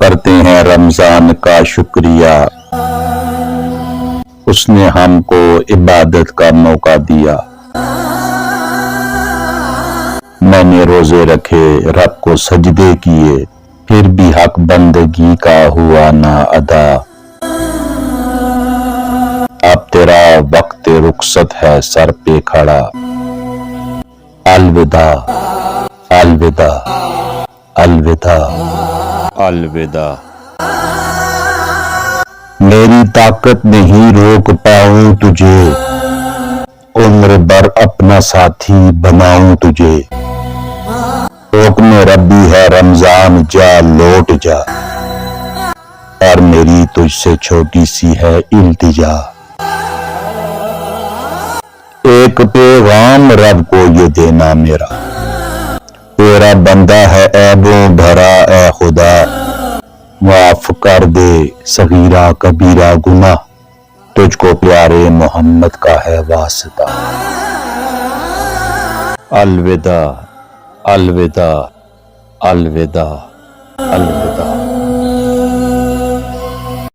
کرتے ہیں رمضان کا شکریہ، اس نے ہم کو عبادت کا موقع دیا۔ میں نے روزے رکھے، رب کو سجدے کیے، پھر بھی حق بندگی کا ہوا نہ ادا۔ اب تیرا وقت رخصت ہے سر پہ کھڑا، الوداع الوداع الوداع الوداع۔ میری طاقت نہیں روک پاؤں تجھے، عمر بھر اپنا ساتھی بناؤں تجھے۔ حکم ربی ہے رمضان جا لوٹ جا، اور میری تجھ سے چھوٹی سی ہے التجا۔ ایک پیغام رب کو یہ دینا میرا، تیرا بندہ ہے عیبوں بھرا اے خدا، معاف کر دے صغیرہ کبیرہ گناہ، تجھ کو پیارے محمد کا ہے واسطہ۔ الوداع الوداع الوداع الوداع۔